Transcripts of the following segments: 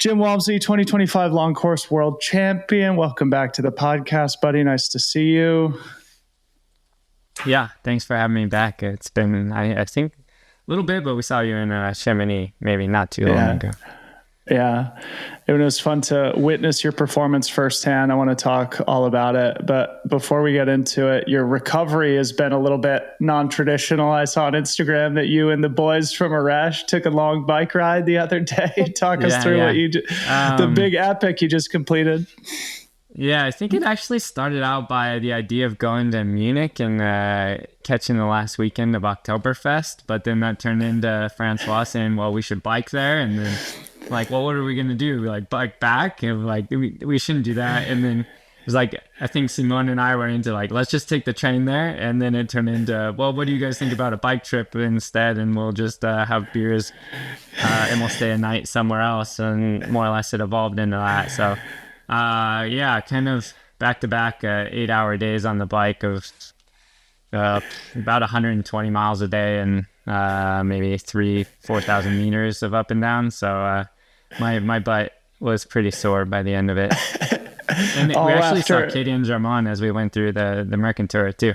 Jim Walmsley, 2025 long course world champion. Welcome back to the podcast, buddy. Nice to see you. Yeah, thanks for having me back. It's been, I think, a little bit, but we saw you in Chamonix maybe not too long ago. Yeah, it was fun to witness your performance firsthand. I want to talk all about it. But before we get into it, your recovery has been a little bit non-traditional. I saw on Instagram that you and the boys from Arash took a long bike ride the other day. Talk us through what you did, the big epic you just completed. Yeah, I think it actually started out by the idea of going to Munich and catching the last weekend of Oktoberfest. But then that turned into Francois saying, well, we should bike there. And then like, well, what are we going to do? We like bike back? And like, we shouldn't do that. And then it was like, I think Simone and I were into like, let's just take the train there. And then it turned into, well, what do you guys think about a bike trip instead? And we'll just have beers and we'll stay a night somewhere else. And more or less it evolved into that. So kind of back-to-back 8-hour days on the bike of about 120 miles a day and maybe 4,000 meters of up and down. So my butt was pretty sore by the end of it. And we actually saw Katie and Germain as we went through the Mercantour too.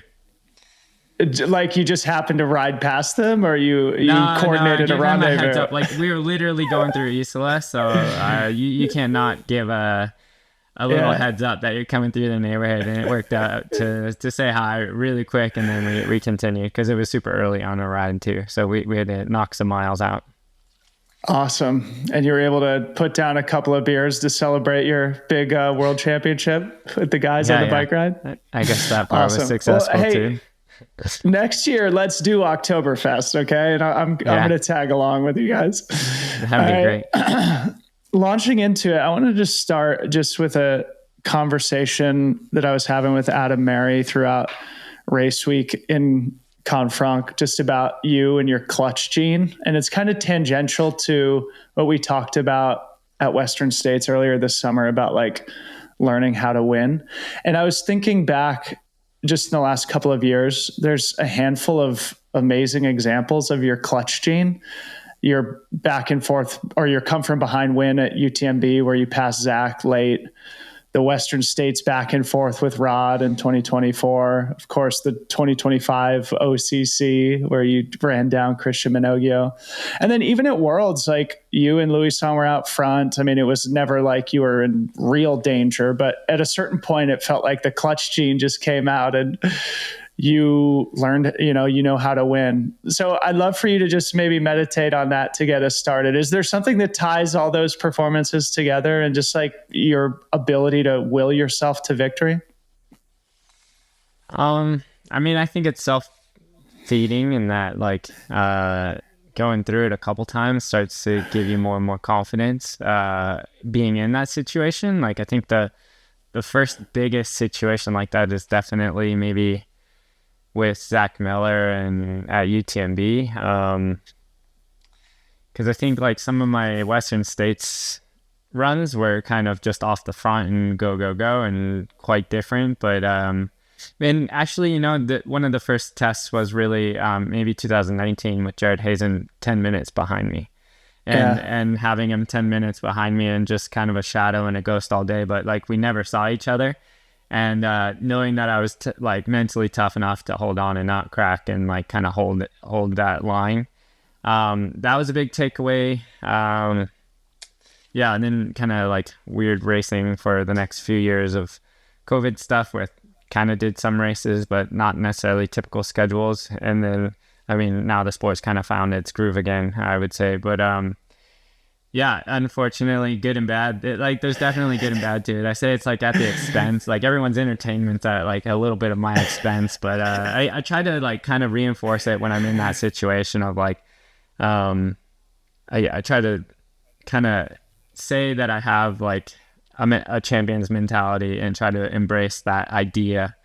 Like you just happened to ride past them, or you coordinated a rendezvous? Like we were literally going through Isola, so you cannot give a little heads up that you're coming through the neighborhood, and it worked out to say hi really quick, and then we continued because it was super early on a ride too, so we had to knock some miles out. Awesome. And you were able to put down a couple of beers to celebrate your big world championship with the guys on the bike ride? I guess that part was successful too. Next year, let's do Oktoberfest, okay? And I'm going to tag along with you guys. That'd be great. Launching into it, I want to just start just with a conversation that I was having with Adam Mary throughout race week in Canfranc, just about you and your clutch gene. And it's kind of tangential to what we talked about at Western States earlier this summer about like learning how to win. And I was thinking back just in the last couple of years, there's a handful of amazing examples of your clutch gene. Your back and forth, or your come from behind win at UTMB where you passed Zach late, the Western States back and forth with Rod in 2024, of course, the 2025 OCC where you ran down Christian Minogio. And then even at Worlds, like you and Louis Son were out front. I mean, it was never like you were in real danger, but at a certain point, it felt like the clutch gene just came out and you learned, you know how to win. So I'd love for you to just maybe meditate on that to get us started. Is there something that ties all those performances together and just like your ability to will yourself to victory? I mean, I think it's self-feeding in that like going through it a couple times starts to give you more and more confidence being in that situation. Like I think the first biggest situation like that is definitely maybe with Zach Miller and at UTMB. Because I think like some of my Western States runs were kind of just off the front and go and quite different. But and actually, one of the first tests was really maybe 2019 with Jared Hazen 10 minutes behind me. And having him 10 minutes behind me and just kind of a shadow and a ghost all day. But like we never saw each other. And knowing that I was like mentally tough enough to hold on and not crack and like kind of hold that line, that was a big takeaway. And then kind of like weird racing for the next few years of COVID stuff where kind of did some races, but not necessarily typical schedules. And then, I mean, now the sport's kind of found its groove again, I would say. But unfortunately, good and bad. There's definitely good and bad to it. I say it's like at the expense, like everyone's entertainment's at like a little bit of my expense, but I try to like kind of reinforce it when I'm in that situation of like, I try to kind of say that I have like a champion's mentality and try to embrace that idea,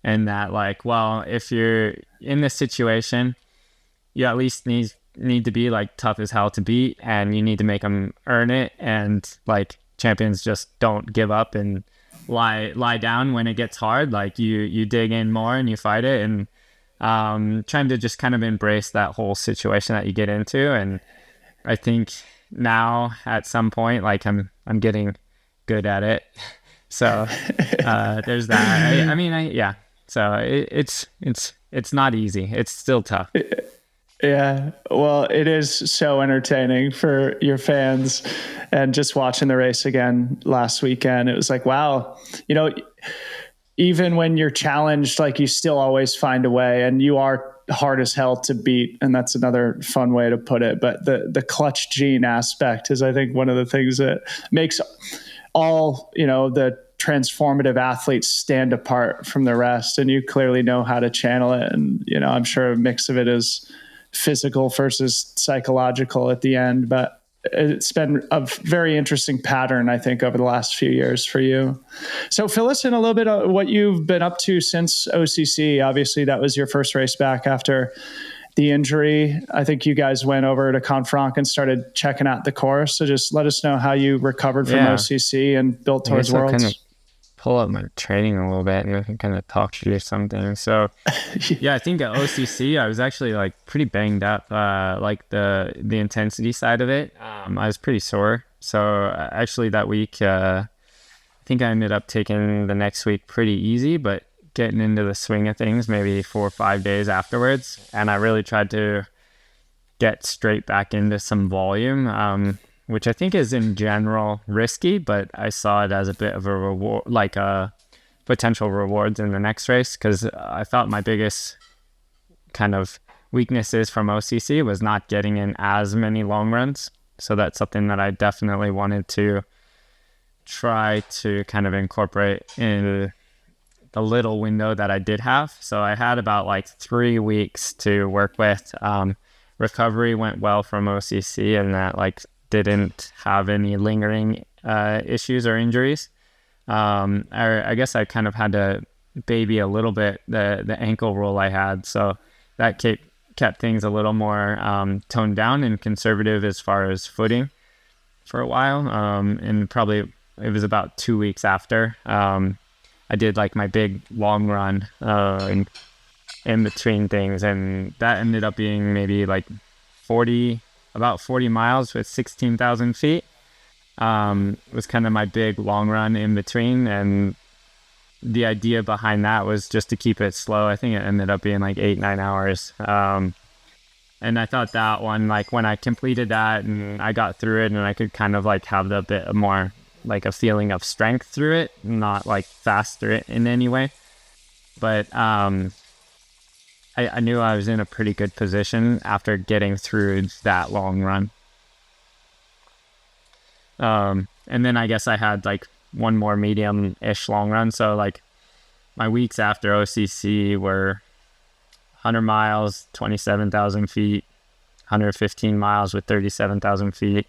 and that like, well, if you're in this situation, you at least need to be like tough as hell to beat, and you need to make them earn it. And like champions just don't give up and lie down when it gets hard. Like you dig in more and you fight it, and trying to just kind of embrace that whole situation that you get into. And I think now at some point, like I'm getting good at it. So there's that. Yeah. So it's not easy. It's still tough. Yeah, well, it is so entertaining for your fans. And just watching the race again last weekend, it was like, wow, even when you're challenged, like you still always find a way, and you are hard as hell to beat. And that's another fun way to put it. But the clutch gene aspect is, I think, one of the things that makes all, the transformative athletes stand apart from the rest. And you clearly know how to channel it. And, I'm sure a mix of it is physical versus psychological at the end, but it's been a very interesting pattern, I think, over the last few years for you. So fill us in a little bit of what you've been up to since OCC. Obviously, that was your first race back after the injury. I think you guys went over to Canfranc and started checking out the course. So just let us know how you recovered from OCC and built towards Worlds. Kind of pull up my training a little bit and I can kind of talk to you something. So yeah, I think at OCC I was actually like pretty banged up, like the intensity side of it. I was pretty sore. So actually that week, I think I ended up taking the next week pretty easy, but getting into the swing of things maybe 4 or 5 days afterwards. And I really tried to get straight back into some volume, which I think is in general risky, but I saw it as a bit of a reward, like a potential rewards in the next race, because I thought my biggest kind of weaknesses from OCC was not getting in as many long runs. So that's something that I definitely wanted to try to kind of incorporate in the little window that I did have. So I had about like 3 weeks to work with. Recovery went well from OCC, and that like didn't have any lingering issues or injuries. I guess I kind of had to baby a little bit the ankle roll I had, so that kept things a little more toned down and conservative as far as footing for a while. And probably it was about 2 weeks after I did like my big long run in between things, and that ended up being maybe like about 40 miles with 16,000 feet. Was kind of my big long run in between, and the idea behind that was just to keep it slow. I think it ended up being like 8-9 hours. And I thought that one, like when I completed that and I got through it, and I could kind of like have a bit more like a feeling of strength through it, not like faster in any way. But I knew I was in a pretty good position after getting through that long run. And then I guess I had like one more medium-ish long run. So like my weeks after OCC were 100 miles, 27,000 feet, 115 miles with 37,000 feet,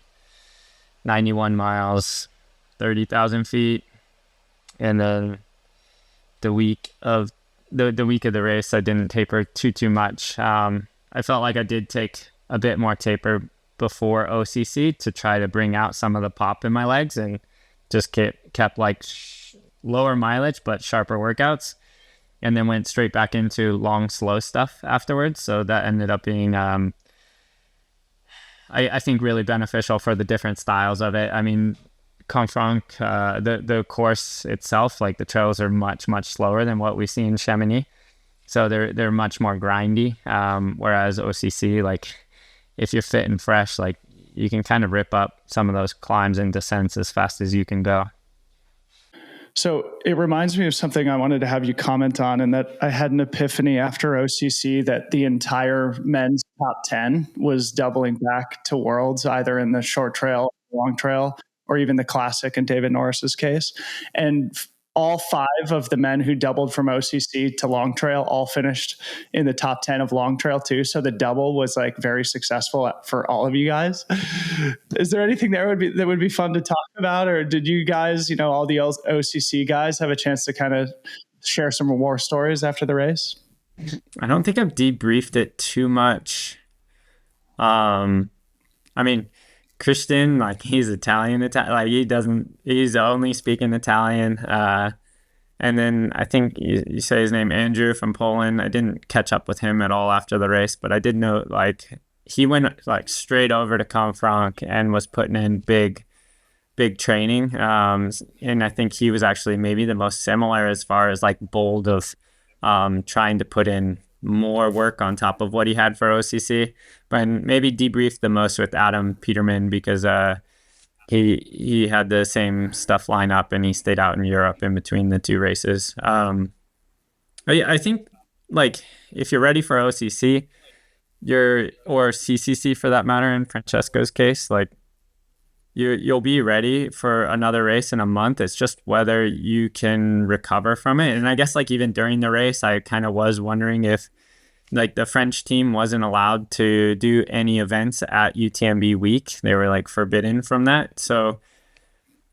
91 miles, 30,000 feet. And then the week of the race, I didn't taper too much. I felt like I did take a bit more taper before OCC to try to bring out some of the pop in my legs, and just kept like lower mileage but sharper workouts, and then went straight back into long slow stuff afterwards. So that ended up being I think really beneficial for the different styles of it. I mean, Canfranc, the course itself, like the trails are much slower than what we see in Chamonix, so they're much more grindy, whereas OCC, like if you're fit and fresh, like you can kind of rip up some of those climbs and descents as fast as you can go. So it reminds me of something I wanted to have you comment on, and that I had an epiphany after OCC that the entire men's top 10 was doubling back to Worlds, either in the short trail, long trail, or even the classic in David Norris's case. And all 5 of the men who doubled from OCC to long trail all finished in the top 10 of long trail too. So the double was like very successful for all of you guys. Is there anything that would be fun to talk about? Or did you guys, all the OCC guys, have a chance to kind of share some war stories after the race? I don't think I've debriefed it too much. I mean, Christian, like he's Italian, like he's only speaking Italian. And then I think you say his name, Andrew from Poland. I didn't catch up with him at all after the race, but I did know like he went like straight over to Canfranc and was putting in big training. And I think he was actually maybe the most similar as far as like bold of trying to put in more work on top of what he had for OCC. But maybe debriefed the most with Adam Peterman because he had the same stuff line up and he stayed out in Europe in between the two races. But yeah, I think like if you're ready for OCC, or CCC for that matter in Francesco's case, like you'll be ready for another race in a month. It's just whether you can recover from it. And I guess like even during the race, I kind of was wondering if like the French team wasn't allowed to do any events at UTMB week. They were like forbidden from that. So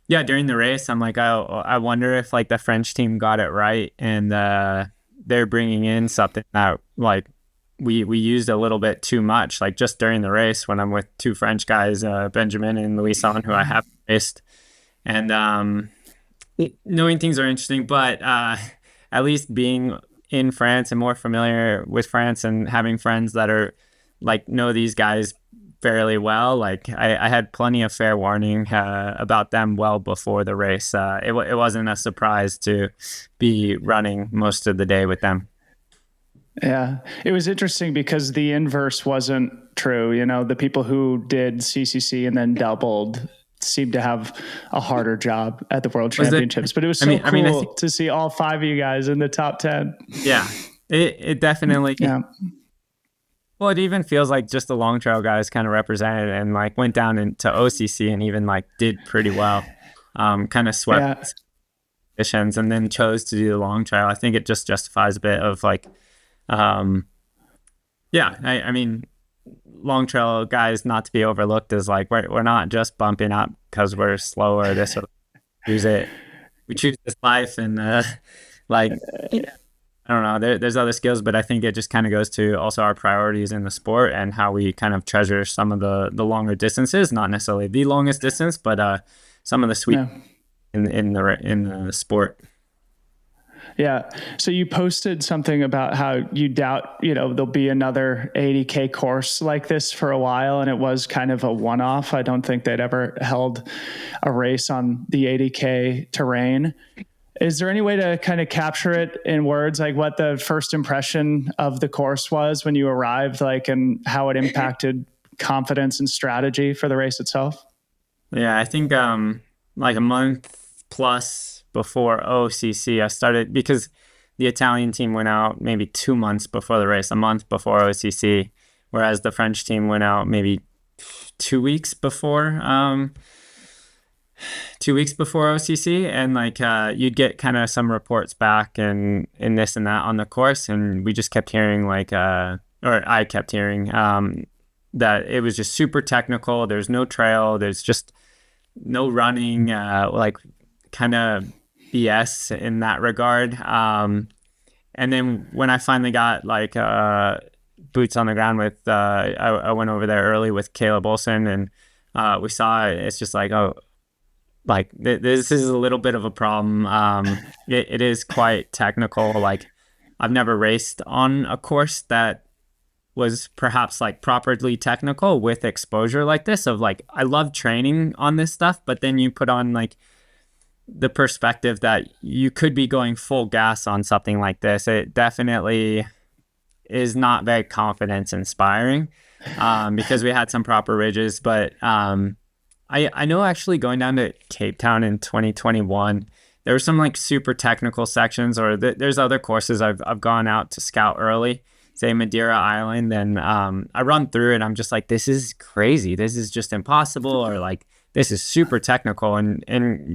yeah, during the race, I'm like, I wonder if like the French team got it right and they're bringing in something that like we used a little bit too much, like just during the race when I'm with two French guys, Benjamin and Louison, who I have raced. And knowing things are interesting, but at least being in France and more familiar with France and having friends that are like know these guys fairly well, like I had plenty of fair warning about them well before the race. It wasn't a surprise to be running most of the day with them. Yeah, it was interesting because the inverse wasn't true. You know, the people who did CCC and then doubled seemed to have a harder job at the World Championships. But it was so cool to see all five of you guys in the top 10. Yeah, it definitely. Yeah. Well, it even feels like just the long trail guys kind of represented and like went down into OCC and even like did pretty well. Kind of swept conditions and then chose to do the long trail. I think it just justifies a bit of like, I mean, long trail guys not to be overlooked is like we're not just bumping up because we're slow or this or choose it. We choose this life and like. I don't know. There's other skills, but I think it just kind of goes to also our priorities in the sport and how we kind of treasure some of the longer distances, not necessarily the longest distance, but some of the sweet in the sport. Yeah. So you posted something about how you doubt, there'll be another 80K course like this for a while. And it was kind of a one-off. I don't think they'd ever held a race on the 80K terrain. Is there any way to kind of capture it in words, like what the first impression of the course was when you arrived, like, and how it impacted confidence and strategy for the race itself? Yeah, I think like a month plus before OCC, I started because the Italian team went out maybe 2 months before the race, a month before OCC, whereas the French team went out maybe 2 weeks before. 2 weeks before OCC, and like you'd get kind of some reports back and this and that on the course, and we just kept hearing like or I kept hearing that it was just super technical. There's no trail, there's just no running, like kind of BS in that regard. And then when I finally got like boots on the ground with I went over there early with Caleb Olsen, and we saw it. It's just like, oh, like this is a little bit of a problem. It is quite technical. Like I've never raced on a course that was perhaps like properly technical with exposure like this of like, I love training on this stuff, but then you put on like the perspective that you could be going full gas on something like this. It definitely is not very confidence inspiring because we had some proper ridges, but I know actually going down to Cape Town in 2021, there were some like super technical sections, or there's other courses I've gone out to scout early, say Madeira Island, and I run through it. I'm just like, this is crazy. This is just impossible, or like this is super technical, and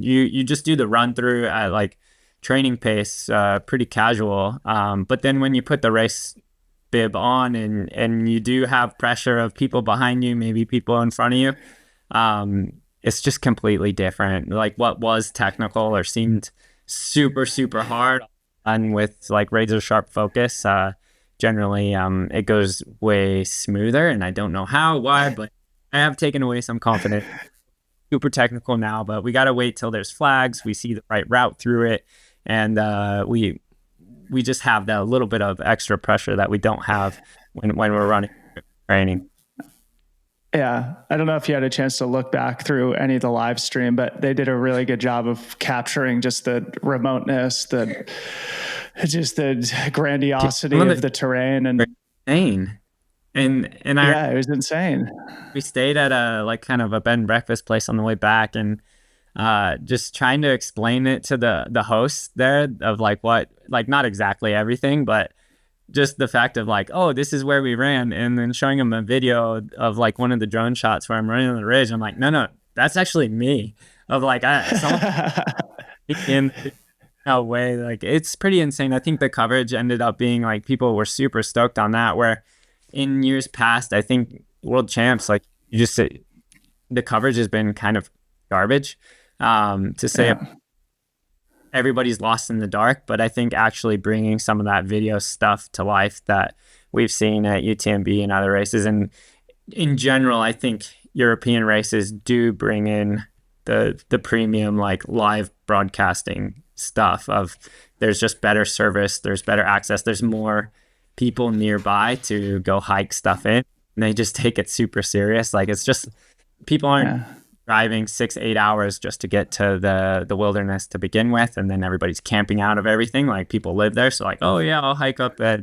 you just do the run through at like training pace, pretty casual. But then when you put the race bib on and you do have pressure of people behind you, maybe people in front of you. It's just completely different. Like what was technical or seemed super, super hard and with like razor sharp focus, generally, it goes way smoother, and I don't know why, but I have taken away some confidence. Super technical now, but we got to wait till there's flags. We see the right route through it. And, we just have that little bit of extra pressure that we don't have when we're running training. Yeah, I don't know if you had a chance to look back through any of the live stream, but they did a really good job of capturing just the remoteness, just the grandiosity of the terrain, and insane. And yeah, it was insane. we stayed at a like kind of a bed and breakfast place on the way back, and just trying to explain it to the hosts there of like what, like not exactly everything, but just the fact of like, oh, this is where we ran, and then showing them a video of like one of the drone shots where I'm running on the ridge. I'm like, no, that's actually me. Of like, in no way, like it's pretty insane. I think the coverage ended up being like people were super stoked on that. Where in years past, I think world champs, like you just say, the coverage has been kind of garbage. To say everybody's lost in the dark, but I think actually bringing some of that video stuff to life that we've seen at UTMB and other races, and in general, I think European races do bring in the premium like live broadcasting stuff of there's just better service, there's better access, there's more people nearby to go hike stuff in, and they just take it super serious. Like it's just people aren't driving 6-8 hours just to get to the wilderness to begin with, and then everybody's camping out of everything. Like people live there, so like, oh yeah, I'll hike up at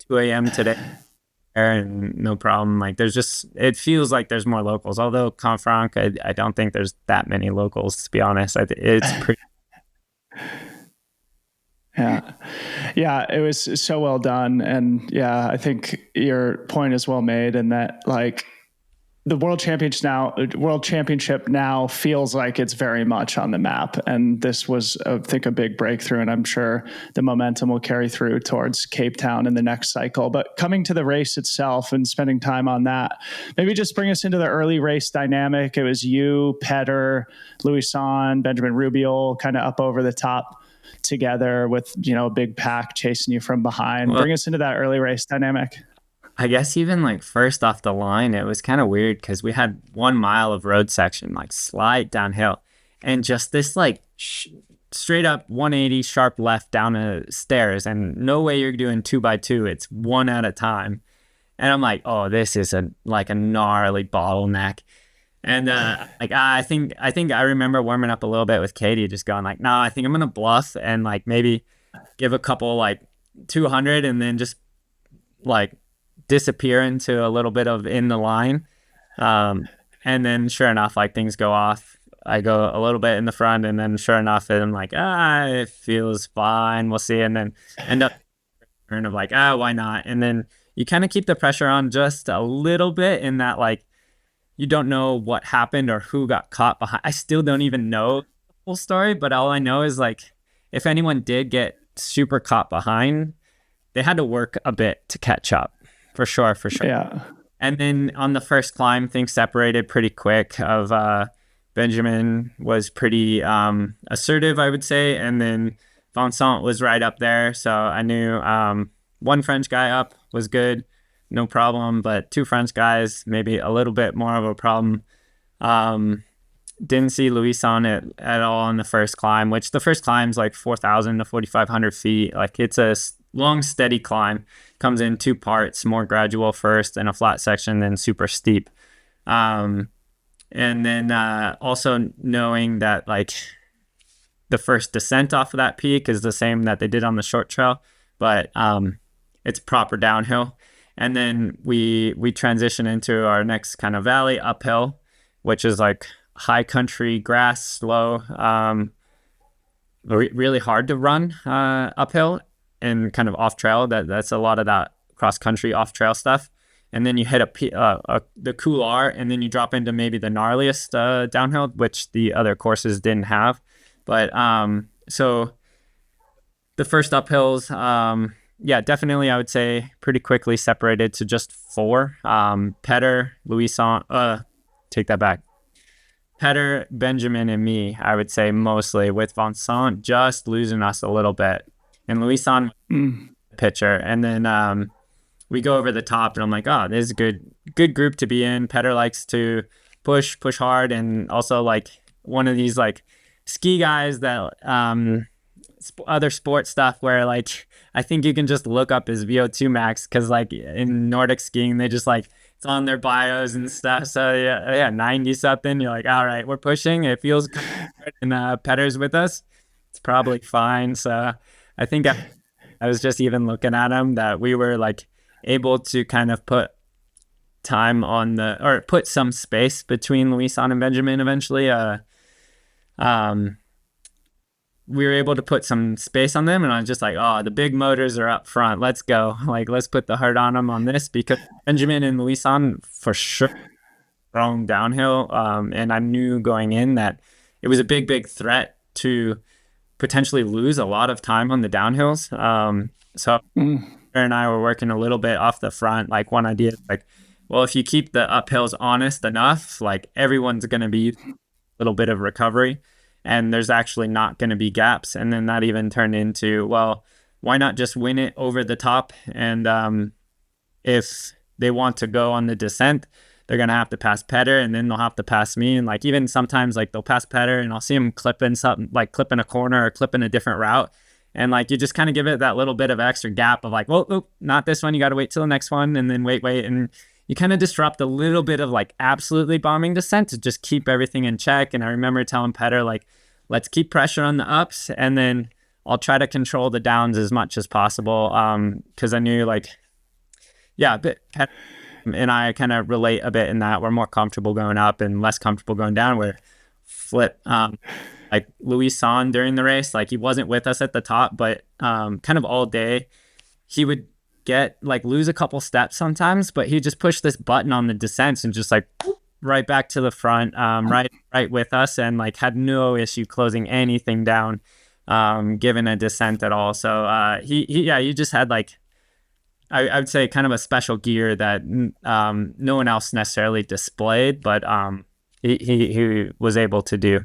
2 a.m. today and no problem. Like there's just, it feels like there's more locals, although Canfranc, I don't think there's that many locals, to be honest. It's pretty yeah, it was so well done. And yeah, I think your point is well made, in that like the world championship now feels like it's very much on the map. And this was, I think, a big breakthrough. And I'm sure the momentum will carry through towards Cape Town in the next cycle. But coming to the race itself and spending time on that, maybe just bring us into the early race dynamic. It was you, Petter, Louison, Benjamin Rubiol kind of up over the top together with, a big pack chasing you from behind. Well, bring us into that early race dynamic. I guess even like first off the line, it was kind of weird because we had 1 mile of road section, like slight downhill, and just this like straight up 180 sharp left down the stairs, and no way you're doing 2x2. It's one at a time. And I'm like, oh, this is a gnarly bottleneck. And I think I remember warming up a little bit with Katie, just going like, no, I think I'm gonna bluff and like maybe give a couple like 200 and then just like disappear into a little bit of in the line. And then sure enough, like things go off. I go a little bit in the front, and then sure enough, I'm like, it feels fine. We'll see. And then end up turn of like, why not? And then you kind of keep the pressure on just a little bit in that, like, you don't know what happened or who got caught behind. I still don't even know the full story, but all I know is like, if anyone did get super caught behind, they had to work a bit to catch up. For sure. Yeah. And then on the first climb, things separated pretty quick. Benjamin was pretty assertive, I would say. And then Vincent was right up there. So I knew one French guy up was good, no problem. But two French guys, maybe a little bit more of a problem. Didn't see Louison at all on the first climb, which the first climb's like 4,000 to 4,500 feet. Like it's a long, steady climb. Comes in two parts, more gradual first and a flat section, then super steep. And then also knowing that like the first descent off of that peak is the same that they did on the short trail, but it's proper downhill. And then we transition into our next kind of valley uphill, which is like high country grass, slow, really hard to run uphill. And kind of off trail, that's a lot of that cross country off trail stuff. And then you hit the couloir, and then you drop into maybe the gnarliest downhill, which the other courses didn't have. But so the first uphills, definitely I would say pretty quickly separated to just four. Petter, Louison, take that back. Petter, Benjamin, and me, I would say mostly, with Vincent just losing us a little bit. And Louison pitcher. And then we go over the top, and I'm like, oh, this is a good group to be in. Petter likes to push hard, and also like one of these like ski guys that other sports stuff where like I think you can just look up his VO2 max, because like in Nordic skiing they just like it's on their bios and stuff. So yeah, 90 something. You're like, all right, we're pushing. It feels good. And Petter's with us. It's probably fine. So I think I was just even looking at him that we were like able to kind of put time on or put some space between Louison and Benjamin eventually. We were able to put some space on them, and I was just like, oh, the big motors are up front. Let's go. Like, let's put the hurt on them on this, because Benjamin and Louison for sure going downhill. And I knew going in that it was a big threat to potentially lose a lot of time on the downhills. So and I were working a little bit off the front. Like, one idea, like, well, if you keep the uphills honest enough, like, everyone's going to be a little bit of recovery, and there's actually not going to be gaps. And then that even turned into, well, why not just win it over the top? And if they want to go on the descent, they're going to have to pass Petter, and then they'll have to pass me. And like, even sometimes, like, they'll pass Petter and I'll see them clipping something, like clipping a corner or clipping a different route. And like, you just kind of give it that little bit of extra gap of like, well, oh, not this one. You got to wait till the next one, and then wait. And you kind of disrupt a little bit of like absolutely bombing descent to just keep everything in check. And I remember telling Petter, like, let's keep pressure on the ups, and then I'll try to control the downs as much as possible. Cause I knew, like, yeah, but Petter and I kind of relate a bit in that we're more comfortable going up and less comfortable going down. Where Flip, like Louison during the race, like, he wasn't with us at the top, but kind of all day he would get like lose a couple steps sometimes, but he just pushed this button on the descents and just like right back to the front, right with us, and like had no issue closing anything down, given a descent at all. So he just had like, I would say kind of a special gear that no one else necessarily displayed, but he was able to do.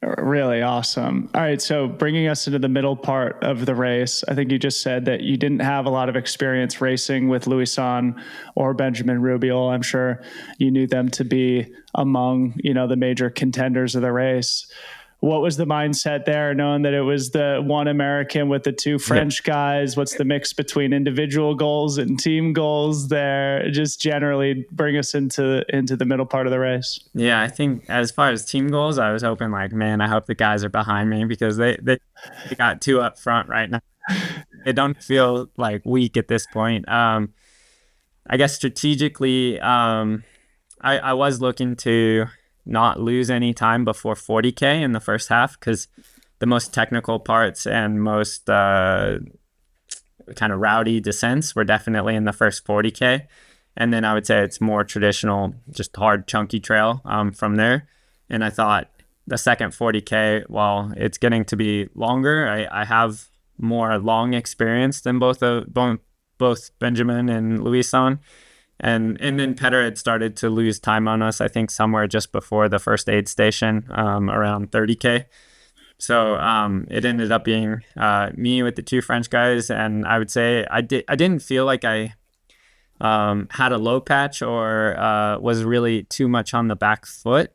Really awesome. All right. So bringing us into the middle part of the race, I think you just said that you didn't have a lot of experience racing with Louison or Benjamin Rubiel. I'm sure you knew them to be among, the major contenders of the race. What was the mindset there, knowing that it was the one American with the two French guys? What's the mix between individual goals and team goals there? Just generally bring us into the middle part of the race. Yeah, I think as far as team goals, I was hoping like, man, I hope the guys are behind me, because they got two up front right now. They don't feel like weak at this point. I guess strategically, I was looking to not lose any time before 40K in the first half, because the most technical parts and most kind of rowdy descents were definitely in the first 40K. And then I would say it's more traditional, just hard, chunky trail from there. And I thought the second 40K, while it's getting to be longer, I have more long experience than both Benjamin and Louison. And then Petter had started to lose time on us, I think somewhere just before the first aid station, around 30K. So it ended up being me with the two French guys. And I would say I didn't feel like I had a low patch or was really too much on the back foot.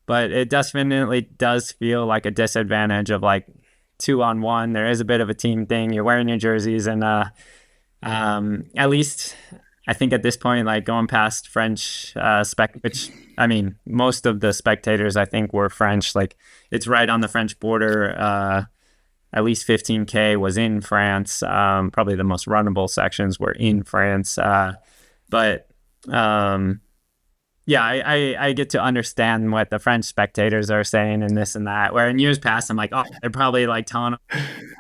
But it definitely does feel like a disadvantage of like 2-on-1. There is a bit of a team thing. You're wearing your jerseys, and at least I think at this point, like going past French which I mean, most of the spectators I think were French. Like, it's right on the French border. At least 15K was in France. Probably the most runnable sections were in France. But yeah, I get to understand what the French spectators are saying and this and that. Where in years past, I'm like, oh, they're probably like telling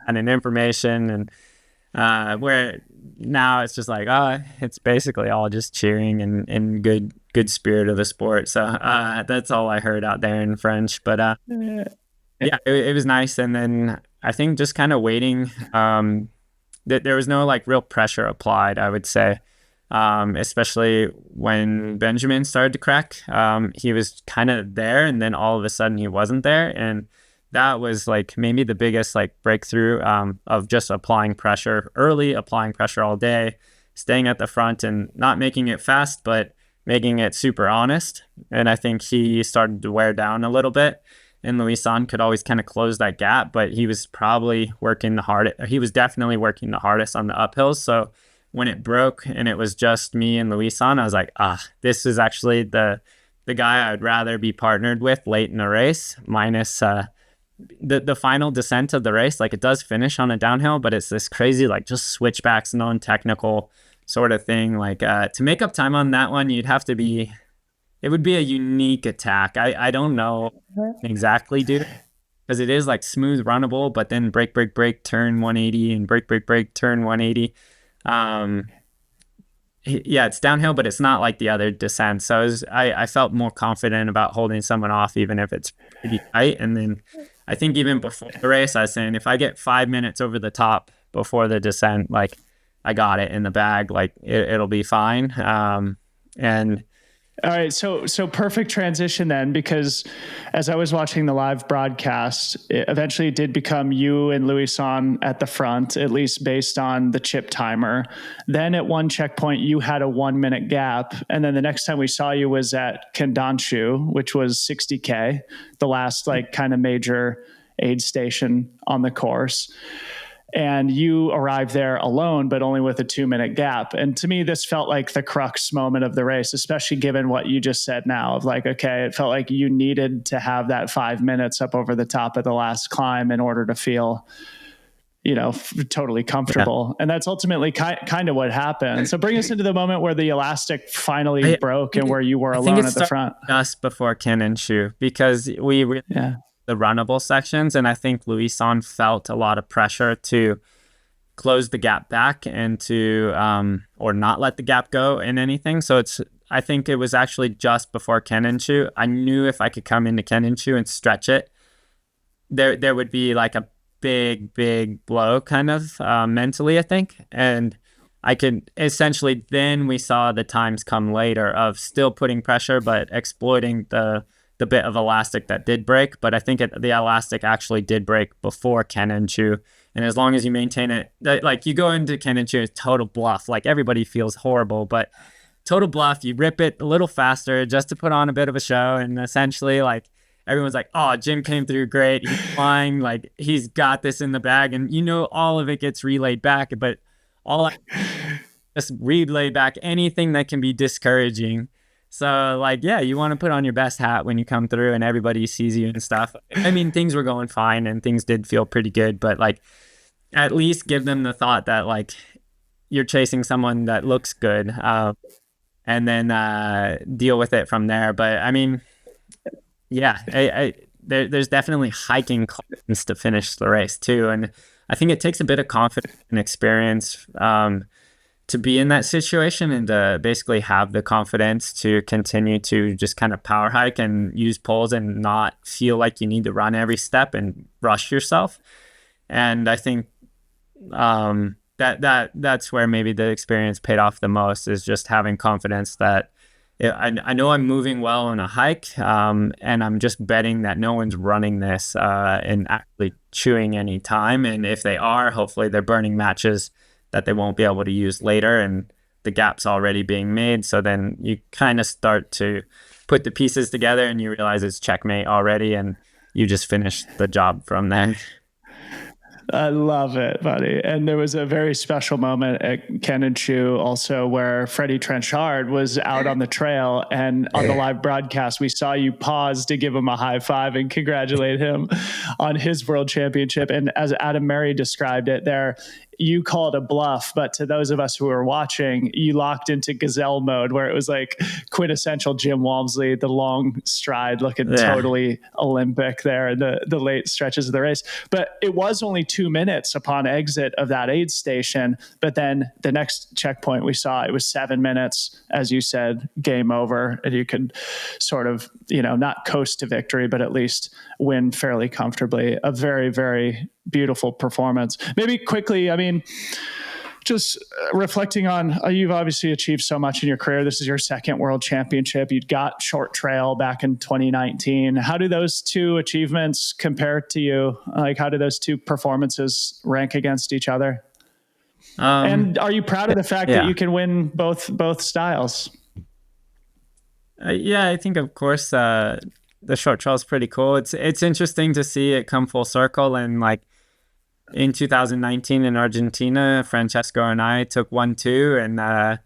and information, and where now it's just like, it's basically all just cheering and good spirit of the sport. So that's all I heard out there in French. But yeah, it was nice. And then I think just kind of waiting, that there was no like real pressure applied, I would say, especially when Benjamin started to crack. He was kind of there, and then all of a sudden he wasn't there. And that was like maybe the biggest like breakthrough of just applying pressure early, applying pressure all day, staying at the front and not making it fast, but making it super honest. And I think he started to wear down a little bit, and Louison could always kind of close that gap, but he was probably working the hardest. He was definitely working the hardest on the uphills. So when it broke and it was just me and Luis on, I was like, this is actually the guy I'd rather be partnered with late in the race, minus the final descent of the race. Like, it does finish on a downhill, but it's this crazy, like, just switchbacks, non-technical sort of thing. Like, to make up time on that one, it would be a unique attack. I don't know exactly, dude, because it is like smooth runnable, but then break, turn 180, and break, turn 180. Yeah, it's downhill, but it's not like the other descents. So I felt more confident about holding someone off, even if it's pretty tight. And then I think even before the race, I was saying, if I get 5 minutes over the top before the descent, like, I got it in the bag, like it'll be fine. And all right, so perfect transition then, because as I was watching the live broadcast, it eventually did become you and Louison at the front, at least based on the chip timer. Then at one checkpoint, you had a 1 minute gap. And then the next time we saw you was at Candanchu, which was 60K, the last like kind of major aid station on the course. And you arrived there alone, but only with a 2 minute gap. And to me, this felt like the crux moment of the race, especially given what you just said now of like, okay, it felt like you needed to have that 5 minutes up over the top of the last climb in order to feel, totally comfortable. Yeah. And that's ultimately kind of what happened. So bring us into the moment where the elastic finally broke and where you were alone at the front. Just before Candanchu, because we really... Yeah. The runnable sections, and I think Louison felt a lot of pressure to close the gap back and to or not let the gap go in anything. So I think it was actually just before Candanchu. I knew if I could come into Candanchu and stretch it, there would be like a big blow kind of mentally, I think. And I could essentially, then we saw the times come later of still putting pressure but exploiting the bit of elastic that did break. But I think the elastic actually did break before Candanchu. And as long as you maintain it, like, you go into Candanchu, it's total bluff. Like, everybody feels horrible, but total bluff. You rip it a little faster just to put on a bit of a show. And essentially, like, everyone's like, oh, Jim came through great. He's flying. Like, he's got this in the bag. And all of it gets relayed back. But just relay back anything that can be discouraging. So, like, yeah, you want to put on your best hat when you come through and everybody sees you and stuff. I mean, things were going fine and things did feel pretty good, but, like, at least give them the thought that, like, you're chasing someone that looks good, and then deal with it from there. But, I mean, yeah, there's definitely hiking confidence to finish the race, too. And I think it takes a bit of confidence and experience to be in that situation and to basically have the confidence to continue to just kind of power hike and use poles and not feel like you need to run every step and rush yourself. And I think that's where maybe the experience paid off the most, is just having confidence that I know I'm moving well on a hike, and I'm just betting that no one's running this and actually chewing any time. And if they are, hopefully they're burning matches that they won't be able to use later, and the gap's already being made. So then you kind of start to put the pieces together and you realize it's checkmate already, and you just finish the job from there. I love it, buddy. And there was a very special moment at Candanchu also where Freddie Trenchard was out on the trail, and on the live broadcast, we saw you pause to give him a high five and congratulate him on his world championship. And as Adam Murray described it there, you call it a bluff, but to those of us who were watching, you locked into gazelle mode where it was like quintessential Jim Walmsley, the long stride looking totally Olympic there in the late stretches of the race. But it was only 2 minutes upon exit of that aid station. But then the next checkpoint we saw, it was 7 minutes, as you said, game over. And you could sort of, not coast to victory, but at least win fairly comfortably. A very, very beautiful performance. Maybe quickly, just reflecting on, you've obviously achieved so much in your career. This is your second world championship. You'd got short trail back in 2019. How do those two achievements compare to you? Like, how do those two performances rank against each other? And are you proud of the fact that you can win both styles? Yeah, I think, of course, the short trail is pretty cool. It's interesting to see it come full circle, and like, in 2019 in Argentina, Francesco and I took 1-2, and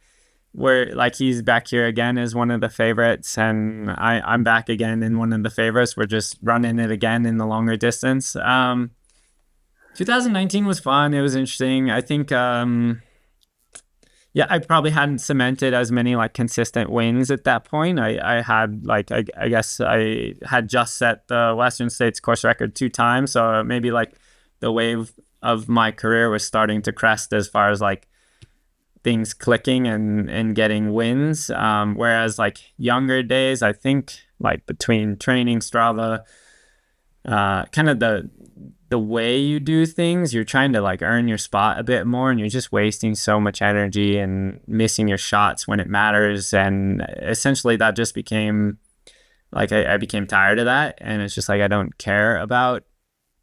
we're like, he's back here again as one of the favorites, and I'm back again in one of the favorites. We're just running it again in the longer distance. 2019 was fun. It was interesting. I think, yeah, I probably hadn't cemented as many like consistent wins at that point. I had like, I guess I had just set the Western States course record 2 times. So maybe like the wave of my career was starting to crest as far as like things clicking and getting wins. Whereas like younger days, I think like between training, Strava, kind of the way you do things, you're trying to like earn your spot a bit more, and you're just wasting so much energy and missing your shots when it matters. And essentially that just became like, I became tired of that, and it's just like, I don't care about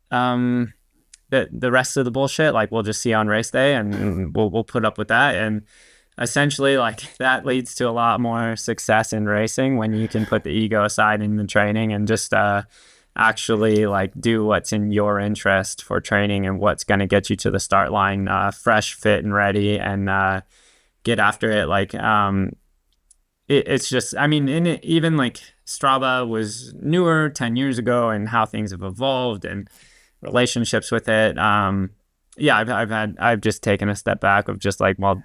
the rest of the bullshit. Like, we'll just see on race day, and we'll put up with that. And essentially like that leads to a lot more success in racing when you can put the ego aside in the training and just actually like do what's in your interest for training and what's going to get you to the start line fresh, fit, and ready, and get after it. Like it's just, I mean, in it, even like Strava was newer 10 years ago, and how things have evolved and relationships with it. Yeah, I've just taken a step back of just like, well,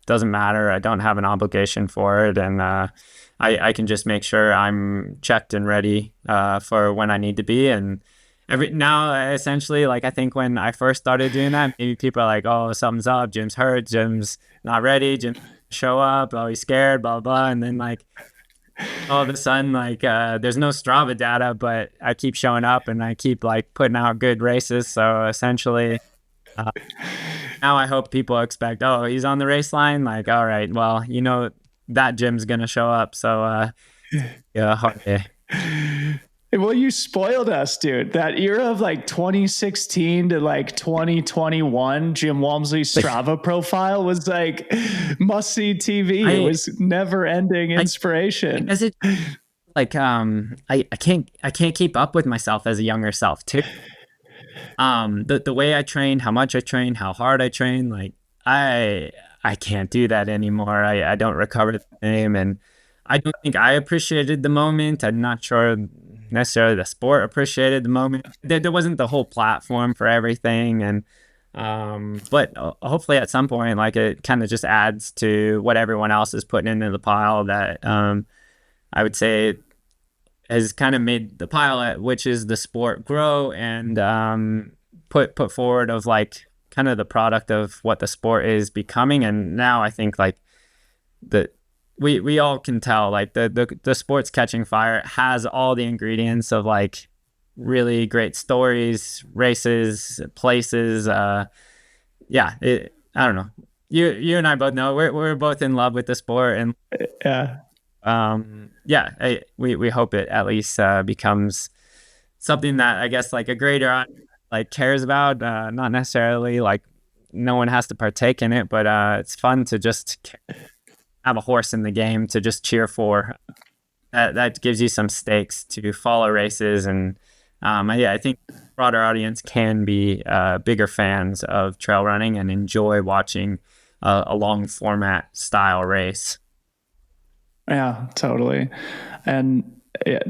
doesn't matter. I don't have an obligation for it, and I can just make sure I'm checked and ready for when I need to be. And now, essentially, like, I think when I first started doing that, maybe people are like, oh, something's up. Jim's hurt. Jim's not ready. Jim show up. Oh, he's scared, blah, blah. And then like all of a sudden, like there's no Strava data, but I keep showing up and I keep like putting out good races. So essentially, now I hope people expect, oh, he's on the race line. Like, all right, well, you know, that Jim's going to show up. So, yeah. Well, you spoiled us, dude. That era of like 2016 to like 2021, Jim Walmsley's Strava profile was like must-see TV. It was never-ending inspiration. As it, like, I can't keep up with myself as a younger self too. The way I trained, how much I trained, how hard I trained, like I can't do that anymore. I don't recover the same, and I don't think I appreciated the moment. I'm not sure necessarily the sport appreciated the moment. There wasn't the whole platform for everything, and but hopefully at some point, like, it kind of just adds to what everyone else is putting into the pile that I would say has kind of made the pile, which is the sport, grow and put forward of like kind of the product of what the sport is becoming. And now I think like we all can tell like the sport's catching fire. It has all the ingredients of like really great stories, races, places. I don't know. You and I both know we're both in love with the sport, and we hope it at least becomes something that I guess like a greater like cares about. Not necessarily like no one has to partake in it, but it's fun to just have a horse in the game to just cheer for. That gives you some stakes to follow races, and I think broader audience can be bigger fans of trail running and enjoy watching a long format style race. Yeah, totally. And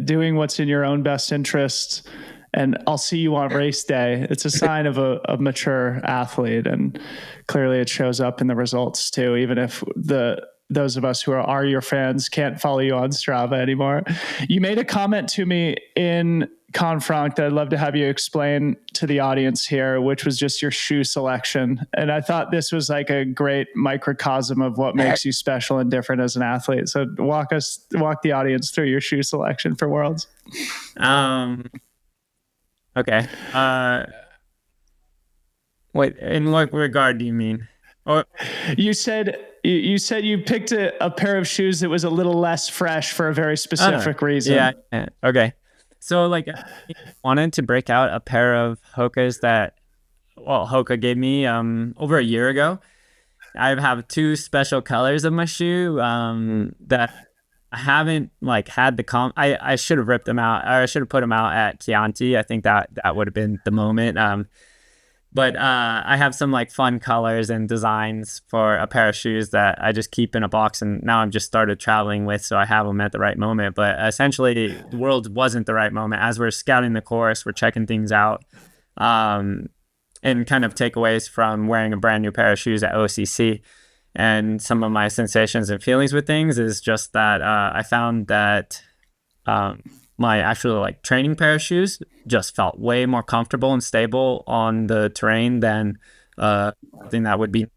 doing what's in your own best interest. And I'll see you on race day. It's a sign of a mature athlete, and clearly it shows up in the results too, even if those of us who are your fans can't follow you on Strava anymore. You made a comment to me in Canfranc that I'd love to have you explain to the audience here, which was just your shoe selection. And I thought this was like a great microcosm of what makes you special and different as an athlete. So walk the audience through your shoe selection for Worlds. Okay. Wait, in what regard do you mean? Or you said you picked a pair of shoes that was a little less fresh for a very specific reason. Yeah. Okay. So like, I wanted to break out a pair of Hoka's that, well, Hoka gave me over a year ago. I have 2 special colors of my shoe that I haven't like had I should have ripped them out, or I should have put them out at Chianti. I think that would have been the moment. But I have some like fun colors and designs for a pair of shoes that I just keep in a box, and now I've just started traveling with, so I have them at the right moment. But essentially, the world wasn't the right moment. As we're scouting the course, we're checking things out, and kind of takeaways from wearing a brand new pair of shoes at OCC. And some of my sensations and feelings with things is just that I found that my actual like training pair of shoes just felt way more comfortable and stable on the terrain than something that would be.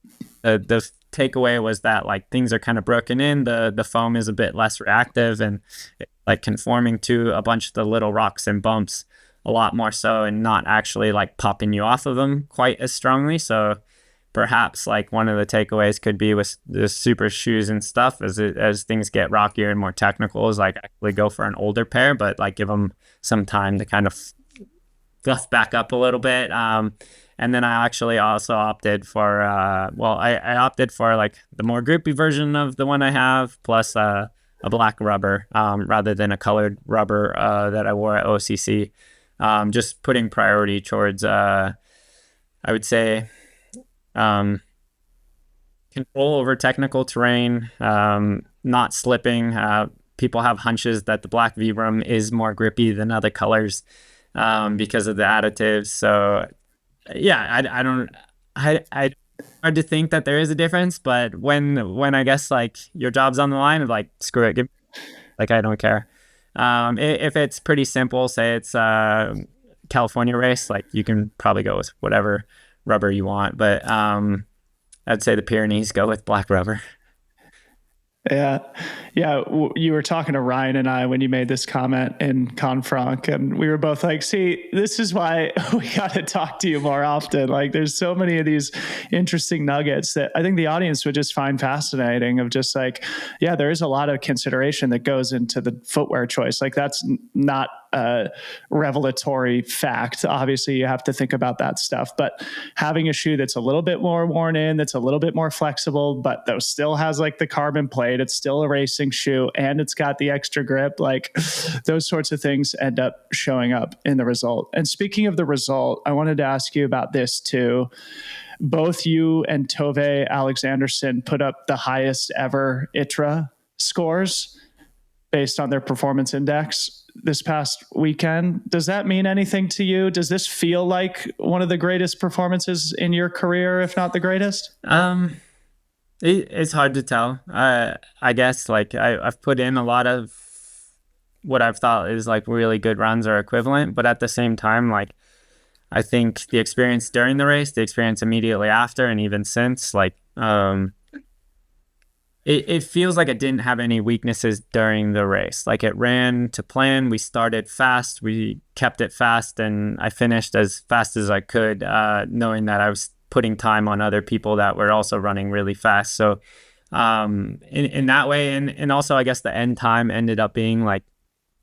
The takeaway was that like things are kind of broken in. The foam is a bit less reactive and like conforming to a bunch of the little rocks and bumps a lot more so, and not actually like popping you off of them quite as strongly. So perhaps like one of the takeaways could be with the super shoes and stuff as things get rockier and more technical is like actually go for an older pair, but like give them some time to kind of fluff back up a little bit. And then I actually also opted for, I opted for like the more grippy version of the one I have, plus a black rubber rather than a colored rubber that I wore at OCC. Just putting priority towards, I would say, control over technical terrain, not slipping. People have hunches that the black Vibram is more grippy than other colors because of the additives. So yeah, I hard to think that there is a difference, but when I guess like your job's on the line, like screw it, like I don't care. If it's pretty simple, say it's a California race, like you can probably go with whatever rubber you want, but I'd say the Pyrenees go with black rubber. Yeah. You were talking to Ryan and I when you made this comment in Canfranc, and we were both like, see, this is why we got to talk to you more often. Like there's so many of these interesting nuggets that I think the audience would just find fascinating, of just like, yeah, there is a lot of consideration that goes into the footwear choice. Like that's not a revelatory fact. Obviously you have to think about that stuff, but having a shoe that's a little bit more worn in, that's a little bit more flexible, but that still has like the carbon plate, it's still a racing shoe, and it's got the extra grip, like those sorts of things end up showing up in the result. And speaking of the result, I wanted to ask you about this too. Both you and Tove Alexanderson put up the highest ever ITRA scores based on their performance index this past weekend. Does that mean anything to you? Does this feel like one of the greatest performances in your career, if not the greatest? It's hard to tell. I guess like I've put in a lot of what I've thought is like really good runs or equivalent, but at the same time, like I think the experience during the race, the experience immediately after, and even since, like it feels like it didn't have any weaknesses during the race. Like it ran to plan. We started fast. We kept it fast, and I finished as fast as I could, knowing that I was putting time on other people that were also running really fast. So in that way, and also I guess the end time ended up being like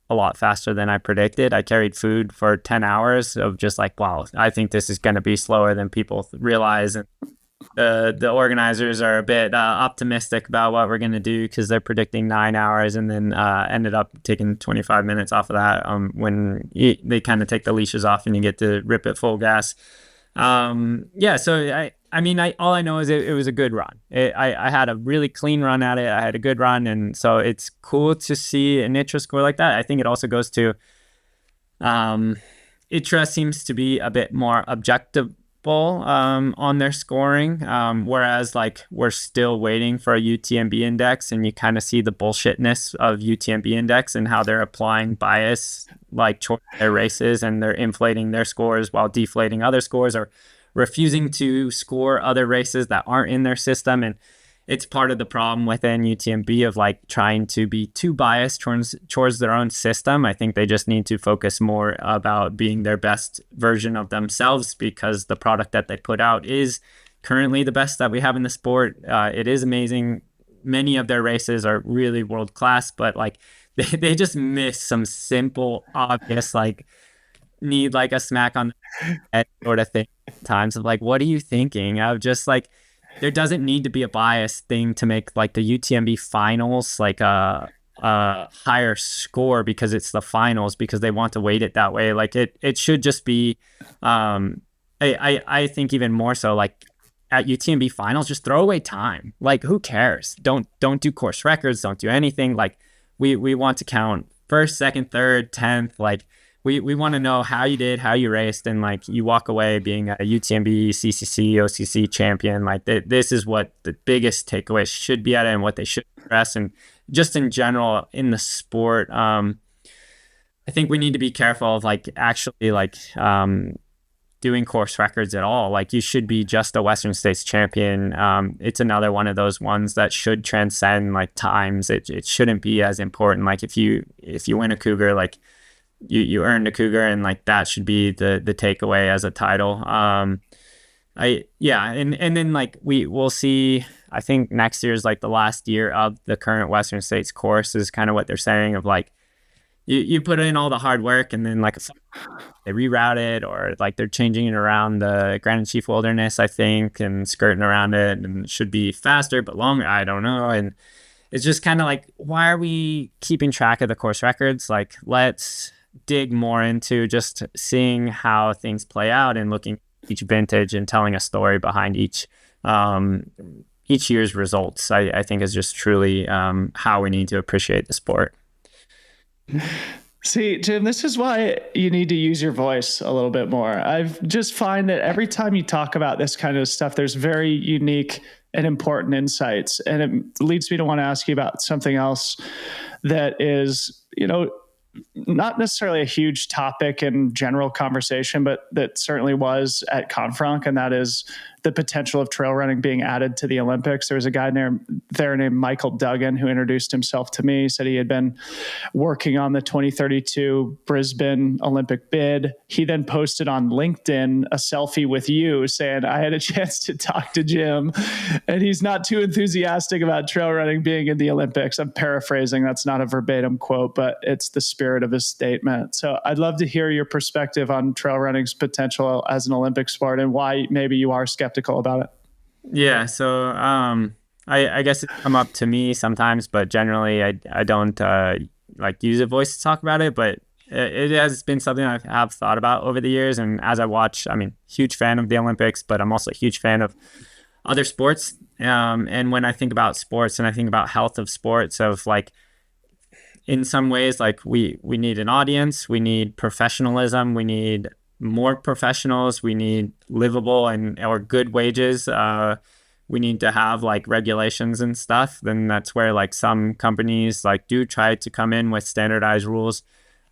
a lot faster than I predicted. I carried food for 10 hours of just like, wow, I think this is going to be slower than people realize. And the organizers are a bit optimistic about what we're going to do, because they're predicting 9 hours, and then ended up taking 25 minutes off of that when they kind of take the leashes off and you get to rip it full gas. So I mean, all I know is it was a good run. I had a really clean run at it. I had a good run, and so it's cool to see an ITRA score like that. I think it also goes to ITRA seems to be a bit more objective on their scoring, whereas like we're still waiting for a UTMB index, and you kind of see the bullshitness of UTMB index and how they're applying bias like towards their races, and they're inflating their scores while deflating other scores, or refusing to score other races that aren't in their system. And it's part of the problem within UTMB of like trying to be too biased towards their own system. I think they just need to focus more about being their best version of themselves, because the product that they put out is currently the best that we have in the sport. It is amazing. Many of their races are really world class, but like they just miss some simple, obvious, like need like a smack on the head sort of thing at times of like, what are you thinking? Of just like, there doesn't need to be a bias thing to make like the UTMB finals like a higher score because it's the finals, because they want to weight it that way. Like it should just be I think even more so, like at UTMB finals, just throw away time. Like, who cares? Don't do course records. Don't do anything. Like, we want to count first, second, third, 10th. Like, we want to know how you did, how you raced, and like you walk away being a UTMB, CCC, OCC champion. Like, this is what the biggest takeaway should be at it, and what they should address, and just in general in the sport. I think we need to be careful of like actually like doing course records at all. Like, you should be just a Western States champion. It's another one of those ones that should transcend like times. It shouldn't be as important. Like, if you win a Cougar, like you earned a Cougar, and like that should be the takeaway as a title. And then like we'll see. I think next year is like the last year of the current Western States course, is kind of what they're saying, of like you put in all the hard work, and then like they reroute it, or like they're changing it around the Grand Chief Wilderness, I think, and skirting around it, and it should be faster but longer. I don't know. And it's just kind of like, why are we keeping track of the course records? Like, let's dig more into just seeing how things play out, and looking at each vintage and telling a story behind each year's results. I think is just truly how we need to appreciate the sport. See, Jim, this is why you need to use your voice a little bit more. I've just find that every time you talk about this kind of stuff, there's very unique and important insights. And it leads me to want to ask you about something else that is, not necessarily a huge topic in general conversation, but that certainly was at Canfranc, and that is the potential of trail running being added to the Olympics. There was a guy there named Michael Duggan who introduced himself to me. He said he had been working on the 2032 Brisbane Olympic bid. He then posted on LinkedIn a selfie with you saying, I had a chance to talk to Jim, and he's not too enthusiastic about trail running being in the Olympics. I'm paraphrasing. That's not a verbatim quote, but it's the spirit of his statement. So I'd love to hear your perspective on trail running's potential as an Olympic sport, and why maybe you are skeptical about it. Yeah, so I guess it's come up to me sometimes, but generally I don't like use a voice to talk about it. But it has been something I have thought about over the years. And as I watch, huge fan of the Olympics, but I'm also a huge fan of other sports. And when I think about sports and I think about health of sports, of like, in some ways, like we need an audience, we need professionalism, we need more professionals, we need livable or good wages, we need to have like regulations and stuff. Then that's where like some companies like do try to come in with standardized rules.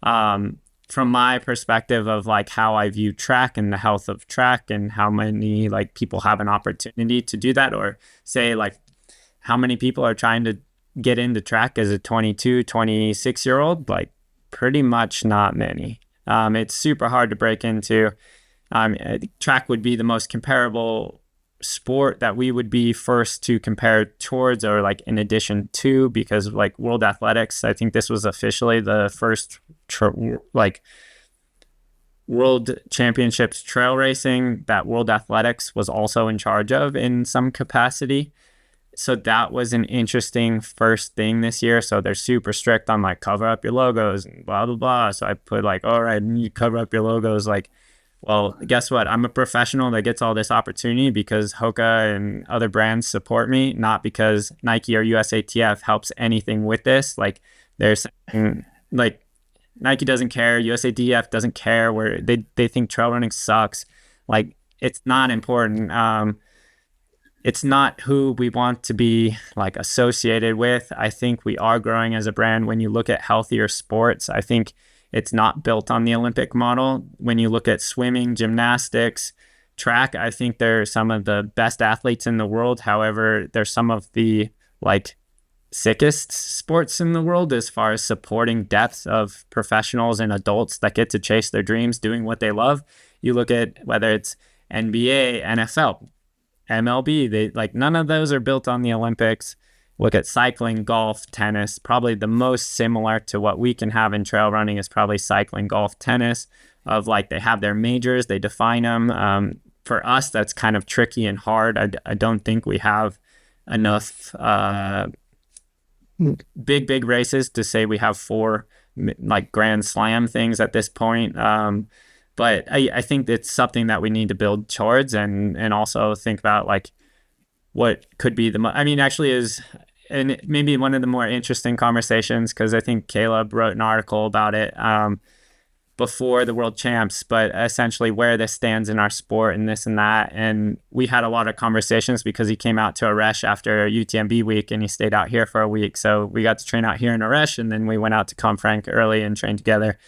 From my perspective of like how I view track and the health of track, and how many like people have an opportunity to do that, or say like how many people are trying to get into track as a 22, 26-year-old, like pretty much not many. It's super hard to break into. Track would be the most comparable sport that we would be first to compare towards, or like in addition to, because like World Athletics, I think this was officially the first World Championships trail racing that World Athletics was also in charge of in some capacity. So that was an interesting first thing this year. So they're super strict on like cover up your logos and blah, blah, blah. So I put like, all right, you cover up your logos. Like, well, guess what? I'm a professional that gets all this opportunity because Hoka and other brands support me, not because Nike or USATF helps anything with this. Like, they're saying like Nike doesn't care, USATF doesn't care, where they think trail running sucks. Like, it's not important. It's not who we want to be like associated with. I think we are growing as a brand. When you look at healthier sports, I think it's not built on the Olympic model. When you look at swimming, gymnastics, track, I think they're some of the best athletes in the world. However, they're some of the like sickest sports in the world as far as supporting depth of professionals and adults that get to chase their dreams doing what they love. You look at whether it's NBA, NFL, MLB, they like none of those are built on the Olympics. Look at cycling, golf, tennis. Probably the most similar to what we can have in trail running is probably cycling, golf, tennis. Of like they have their majors, they define them. For us, that's kind of tricky and hard. I don't think we have enough big races to say we have 4 like Grand Slam things at this point. But I think it's something that we need to build towards, and also think about like what could be I mean, actually is, and maybe one of the more interesting conversations, because I think Caleb wrote an article about it before the world champs, but essentially where this stands in our sport and this and that. And we had a lot of conversations because he came out to Aresh after UTMB week and he stayed out here for a week. So we got to train out here in Aresh, and then we went out to Canfranc early and trained together.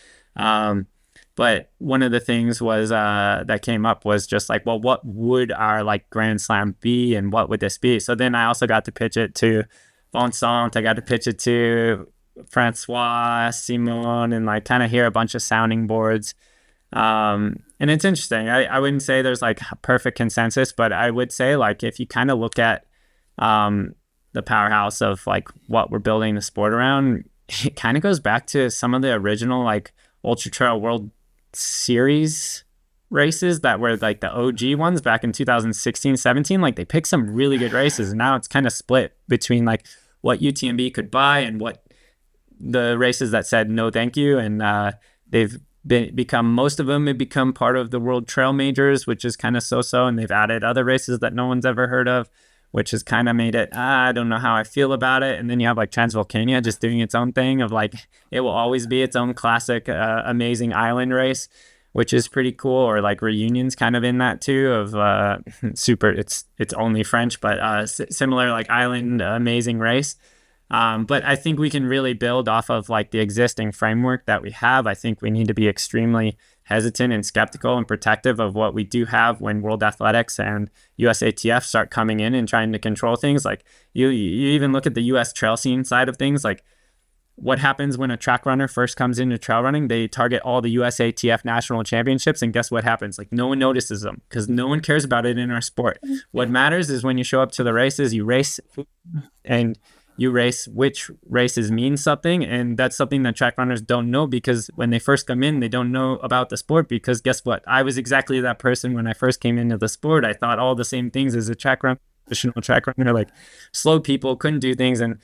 But one of the things was that came up was just like, well, what would our like Grand Slam be, and what would this be? So then I also got to pitch it to Vincent. I got to pitch it to Francois, Simon, and like kind of hear a bunch of sounding boards. And it's interesting. I wouldn't say there's like a perfect consensus, but I would say like if you kind of look at the powerhouse of like what we're building the sport around, it kind of goes back to some of the original like Ultra Trail World Series races that were like the OG ones back in 2016, 17. Like they picked some really good races, and now it's kind of split between like what UTMB could buy and what the races that said no thank you. And they've become, most of them have become part of the World Trail Majors, which is kind of so-so, and they've added other races that no one's ever heard of, which has kind of made it, I don't know how I feel about it. And then you have like Transvolcania just doing its own thing of like, it will always be its own classic, amazing island race, which is pretty cool. Or like Reunion's kind of in that too of super, it's only French, but similar like island amazing race. But I think we can really build off of like the existing framework that we have. I think we need to be extremely hesitant and skeptical and protective of what we do have when World Athletics and USATF start coming in and trying to control things. Like you even look at the US trail scene side of things, like what happens when a track runner first comes into trail running? They target all the USATF national championships, and guess what happens? Like no one notices them because no one cares about it in our sport. What matters is when you show up to the races, you race, and you race which races mean something. And that's something that track runners don't know, because when they first come in, they don't know about the sport. Because guess what? I was exactly that person when I first came into the sport. I thought all the same things as a track runner, traditional track runner, like slow people couldn't do things. And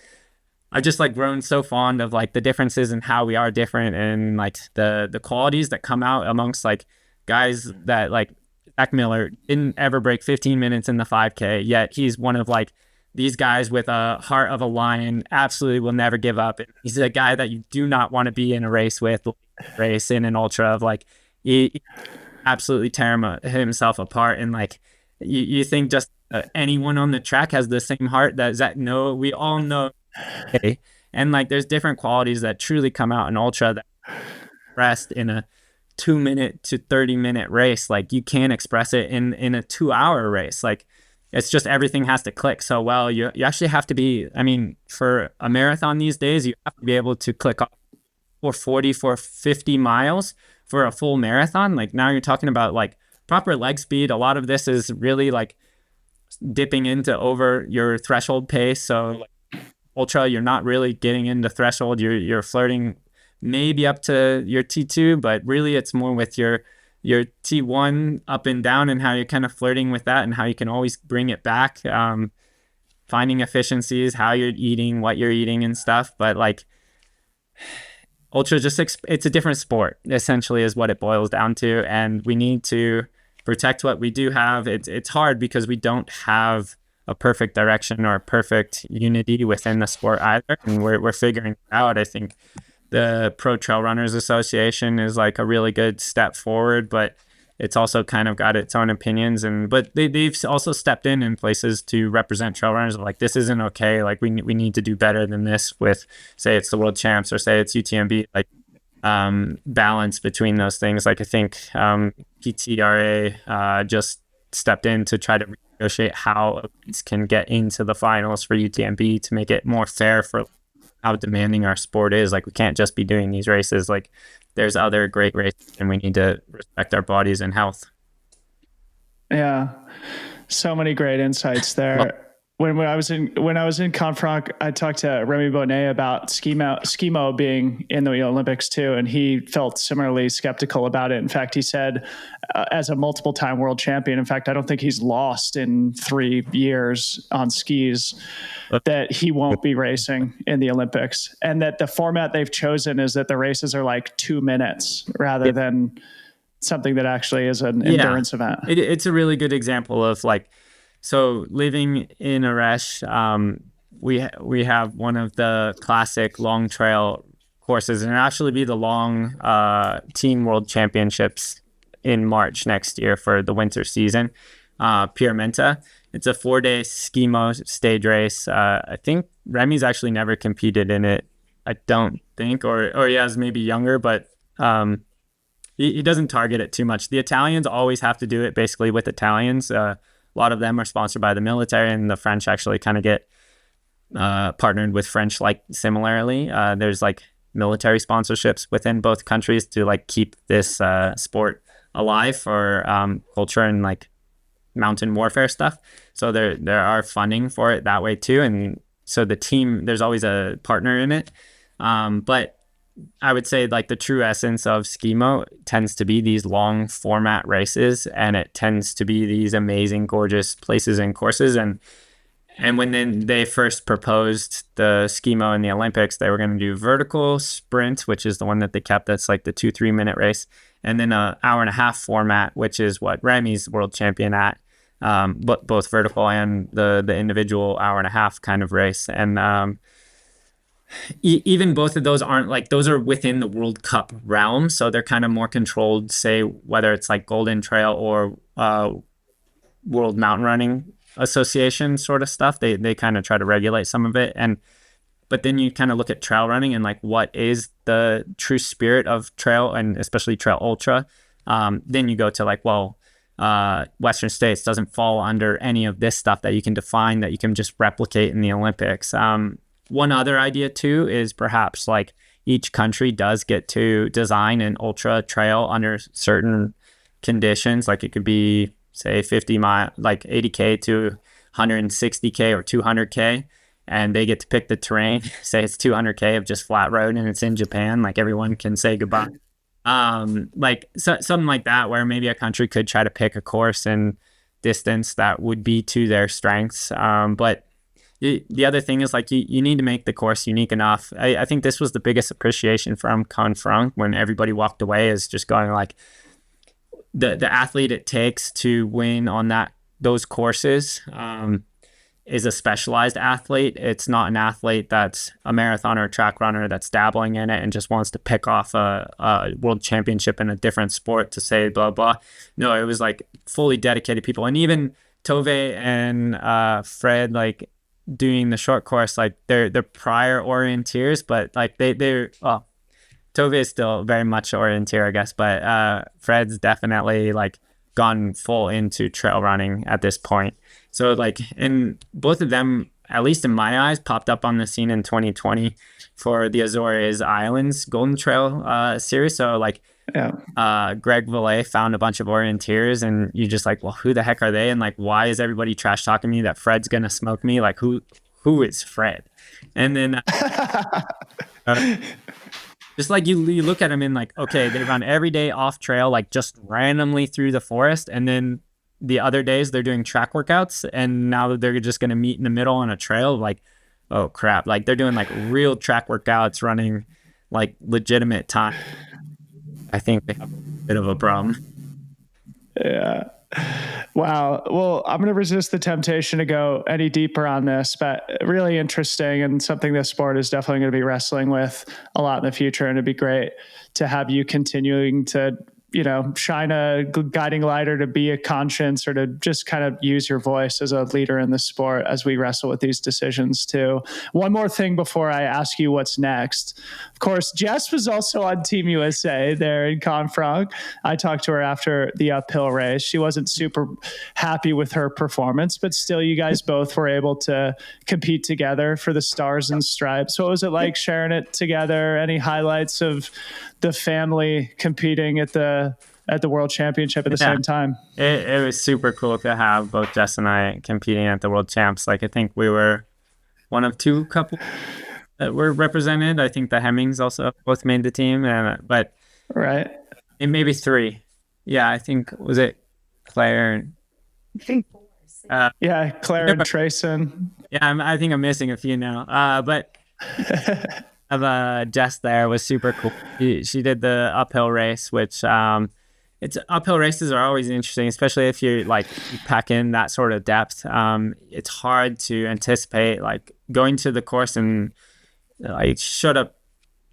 I've just like grown so fond of like the differences in how we are different, and like the qualities that come out amongst like guys that like Zach Miller didn't ever break 15 minutes in the 5K, yet he's one of like these guys with a heart of a lion, absolutely will never give up. He's a guy that you do not want to be in a race with, in an ultra of like, he absolutely tear himself apart. And like, you think just anyone on the track has the same heart that Zach, no, we all know. Okay. And like, there's different qualities that truly come out in ultra that expressed in a 2-minute to 30-minute race. Like you can't express it in a 2-hour race. Like, it's just everything has to click so well. You actually have to be, I mean, for a marathon these days, you have to be able to click off 440, 450 miles for a full marathon. Like now you're talking about like proper leg speed. A lot of this is really like dipping into over your threshold pace. So like ultra, you're not really getting into threshold. You're flirting maybe up to your T2, but really it's more with your T1 up and down, and how you're kind of flirting with that, and how you can always bring it back, finding efficiencies, how you're eating, what you're eating and stuff. But like ultra, just it's a different sport essentially is what it boils down to, and we need to protect what we do have. It's hard because we don't have a perfect direction or a perfect unity within the sport either, and we're figuring it out. I think the Pro Trail Runners Association is like a really good step forward, but it's also kind of got its own opinions. But they've also stepped in places to represent trail runners. Like, this isn't okay. Like we need to do better than this with, say it's the World Champs or say it's UTMB. Like balance between those things. Like I think ITRA just stepped in to try to negotiate how it can get into the finals for UTMB to make it more fair for how demanding our sport is. Like we can't just be doing these races. Like there's other great races, and we need to respect our bodies and health. Yeah, so many great insights there. When I was in Canfranc, I talked to Remy Bonnet about skimo being in the Olympics too, and he felt similarly skeptical about it. In fact, he said, as a multiple-time world champion, in fact, I don't think he's lost in 3 years on skis, that he won't be racing in the Olympics, and that the format they've chosen is that the races are like 2 minutes rather than something that actually is an endurance event. It's a really good example of like, so living in Aresh, we have one of the classic long trail courses, and it'll actually be the long team world championships in March next year for the winter season. Pyramenta. It's a 4-day skimo stage race. I think Remy's actually never competed in it. I don't think, or he has maybe younger, but he doesn't target it too much. The Italians always have to do it basically with Italians. A lot of them are sponsored by the military, and the French actually kind of get partnered with French like similarly. There's like military sponsorships within both countries to like keep this sport alive for culture and like mountain warfare stuff. So there are funding for it that way too, and so the team, there's always a partner in it. But I would say like the true essence of skimo tends to be these long format races, and it tends to be these amazing, gorgeous places and courses. And when then they first proposed the skimo in the Olympics, they were going to do vertical sprint, which is the one that they kept. That's like the 2-3 minute race. And then an hour and a half format, which is what Remy's world champion at, but both vertical and the individual hour and a half kind of race. And even both of those aren't like, those are within the World Cup realm. So they're kind of more controlled, say, whether it's like Golden Trail or World Mountain Running Association sort of stuff. They kind of try to regulate some of it. But then you kind of look at trail running and like, what is the true spirit of trail, and especially trail ultra? Then you go to like, well, Western States doesn't fall under any of this stuff that you can define, that you can just replicate in the Olympics. One other idea too is perhaps like each country does get to design an ultra trail under certain conditions. Like it could be, say, 50 mile, like 80K to 160K or 200K. And they get to pick the terrain. Say it's 200K of just flat road and it's in Japan. Like everyone can say goodbye. Like something like that, where maybe a country could try to pick a course and distance that would be to their strengths. But the other thing is like you need to make the course unique enough. I think this was the biggest appreciation from Canfranc when everybody walked away, is just going like, the athlete it takes to win on those courses is a specialized athlete. It's not an athlete that's a marathoner or track runner that's dabbling in it and just wants to pick off a world championship in a different sport to say blah blah. No, it was like fully dedicated people. And even Tove and Fred, like doing the short course, like they're prior orienteers, but like they're Tove is still very much orienteer, I guess, but Fred's definitely like gone full into trail running at this point. So like, and both of them, at least in my eyes, popped up on the scene in 2020 for the Azores Islands Golden Trail series. So like, Greg Valet found a bunch of orienteers, and you just like, well, who the heck are they? And like, why is everybody trash talking me that Fred's gonna smoke me? Like, who is Fred? And then just like you look at them and like, okay, they run every day off trail, like just randomly through the forest, and then the other days they're doing track workouts, and now they're just going to meet in the middle on a trail. Like, oh crap, like they're doing like real track workouts, running like legitimate time. I think they have a bit of a problem. Yeah. Wow. Well, I'm going to resist the temptation to go any deeper on this, but really interesting, and something this sport is definitely going to be wrestling with a lot in the future. And it'd be great to have you continuing to, shine a guiding light, or to be a conscience, or to just kind of use your voice as a leader in the sport as we wrestle with these decisions too. One more thing before I ask you what's next. Of course, Jess was also on Team USA there in Canfranc. I talked to her after the uphill race. She wasn't super happy with her performance, but still you guys both were able to compete together for the Stars and Stripes. What was it like sharing it together? Any highlights of the family competing at the World Championship at the same time? It was super cool to have both Jess and I competing at the World Champs. Like, I think we were one of two couples that were represented. I think the Hemmings also both made the team, but right, and maybe three. Yeah, I think, was it Claire? Claire and Trayson. Yeah, I think I'm missing a few now. But Jess there was super cool. She did the uphill race, which it's uphill races are always interesting, especially if you like pack in that sort of depth. It's hard to anticipate like going to the course and like showed up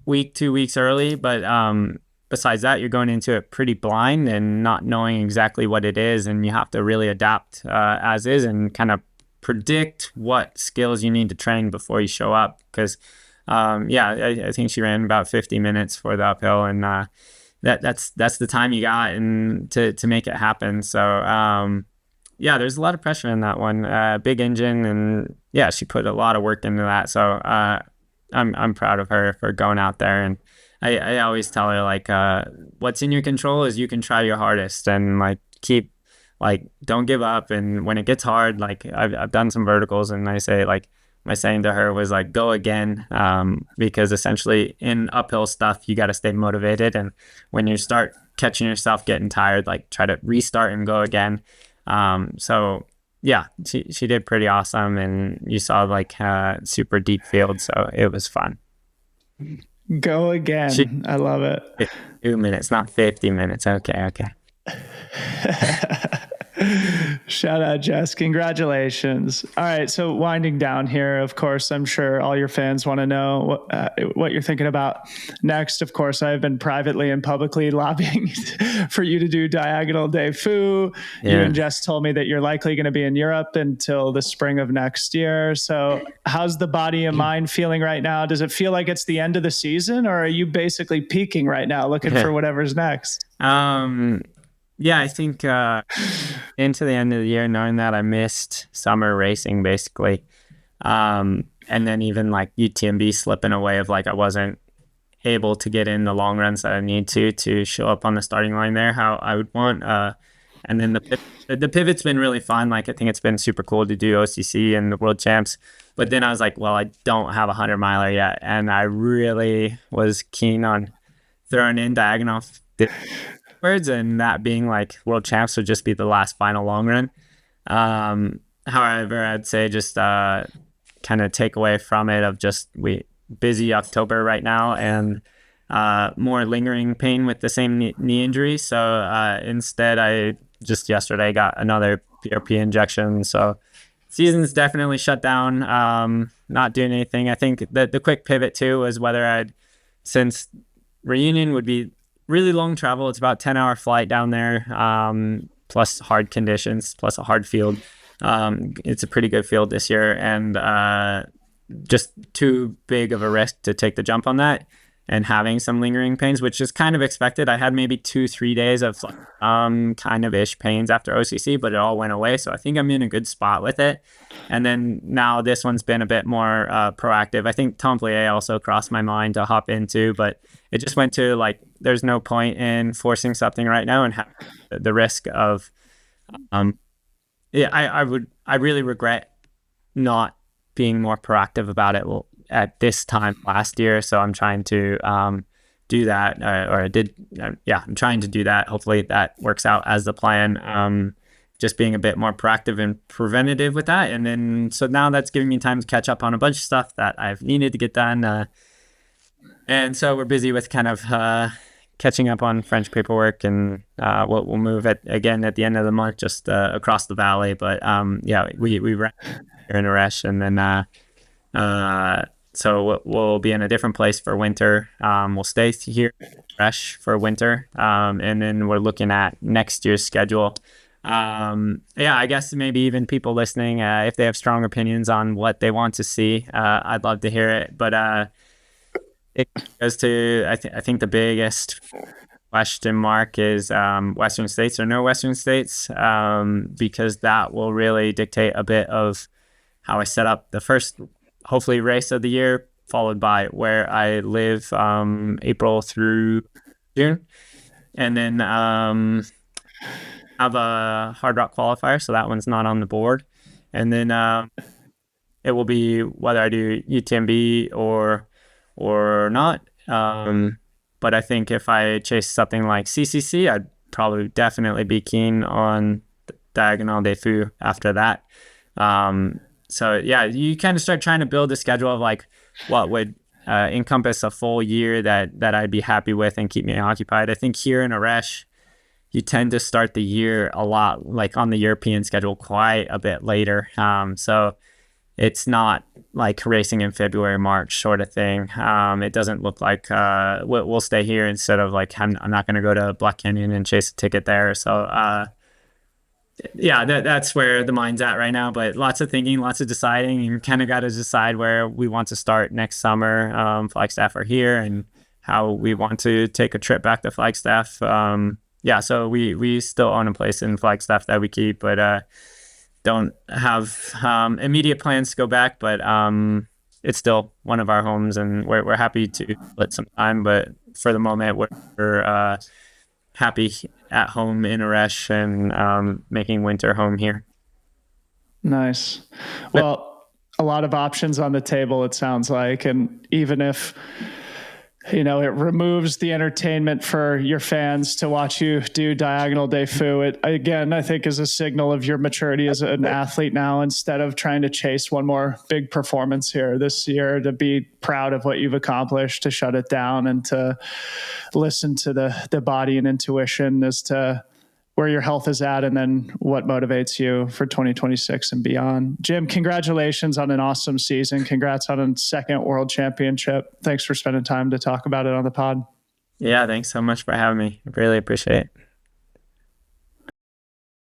2 weeks early, but besides that, you're going into it pretty blind and not knowing exactly what it is, and you have to really adapt as is and kind of predict what skills you need to train before you show up. Because I think she ran about 50 minutes for the uphill, and that's the time you got and to make it happen. So there's a lot of pressure in that one. Big engine, and she put a lot of work into that. So I'm proud of her for going out there, and I always tell her like what's in your control is you can try your hardest and like keep like don't give up. And when it gets hard, like I've done some verticals, and I say like my saying to her was like go again, because essentially in uphill stuff you got to stay motivated, and when you start catching yourself getting tired, like try to restart and go again. She did pretty awesome, and you saw like super deep field, so it was fun. Go again. I love it. 2 minutes, not 50 minutes. Okay. Shout out, Jess. Congratulations. All right. So winding down here, of course, I'm sure all your fans want to know what you're thinking about next. Of course, I've been privately and publicly lobbying for you to do Diagonal Des Fous. Yeah. You and Jess told me that you're likely going to be in Europe until the spring of next year. So how's the body and mind feeling right now? Does it feel like it's the end of the season, or are you basically peaking right now looking for whatever's next? I think into the end of the year, knowing that I missed summer racing basically, and then even like UTMB slipping away of like I wasn't able to get in the long runs that I need to show up on the starting line there how I would want. And then the pivot's been really fun. Like I think it's been super cool to do OCC and the World Champs. But then I was like, well, I don't have a 100-miler yet, and I really was keen on throwing in Diagonal words, and that being like World Champs would just be the last final long run. However, I'd say just kind of take away from it of just we busy October right now, and more lingering pain with the same knee injury. So instead, I just yesterday got another PRP injection. So season's definitely shut down. Not doing anything. I think the quick pivot too was whether since reunion would be really long travel. It's about 10-hour flight down there, plus hard conditions, plus a hard field. It's a pretty good field this year, and just too big of a risk to take the jump on that, and having some lingering pains, which is kind of expected. I had maybe 2-3 days of kind of ish pains after OCC, but it all went away. So I think I'm in a good spot with it. And then now this one's been a bit more proactive. I think Templier also crossed my mind to hop into, but it just went to like, there's no point in forcing something right now and have the risk of, I really regret not being more proactive about it at this time last year. So I'm trying to do that, I'm trying to do that. Hopefully that works out as the plan. Just being a bit more proactive and preventative with that. And then, so now that's giving me time to catch up on a bunch of stuff that I've needed to get done. And so we're busy with kind of catching up on French paperwork, and we'll move again at the end of the month, just across the valley. But we ran here in Aresh, and then so we'll be in a different place for winter. We'll stay here in Aresh for winter, and then we're looking at next year's schedule. I guess maybe even people listening, if they have strong opinions on what they want to see, I'd love to hear it. But it goes to, I think the biggest question mark is Western States or no Western States, because that will really dictate a bit of how I set up the first, hopefully, race of the year, followed by where I live April through June. And then have a hard rock qualifier, so that one's not on the board. And then it will be whether I do UTMB or not. But I think if I chase something like CCC, I'd probably definitely be keen on Diagonal Des Fous after that. So yeah, you kind of start trying to build a schedule of like what would encompass a full year that I'd be happy with and keep me occupied. I think here in Aresh, you tend to start the year a lot like on the European schedule quite a bit later. So it's not like racing in February, March sort of thing. It doesn't look like we'll stay here instead of like I'm not going to go to Black Canyon and chase a ticket there. So yeah, that's where the mind's at right now. But lots of thinking, lots of deciding, and kind of got to decide where we want to start next summer. Flagstaff are here, and how we want to take a trip back to Flagstaff. Yeah, so we still own a place in Flagstaff that we keep, but don't have immediate plans to go back. But it's still one of our homes, and we're happy to split some time. But for the moment, we're happy at home in Aresh and making winter home here. Nice. Well, a lot of options on the table, it sounds like. And even if, it removes the entertainment for your fans to watch you do Diagonal Day Foo, it, again, I think is a signal of your maturity as an athlete now, instead of trying to chase one more big performance here this year, to be proud of what you've accomplished, to shut it down and to listen to the body and intuition as to where your health is at, and then what motivates you for 2026 and beyond. Jim, congratulations on an awesome season. Congrats on a second world championship. Thanks for spending time to talk about it on the pod. Yeah, thanks so much for having me. I really appreciate it.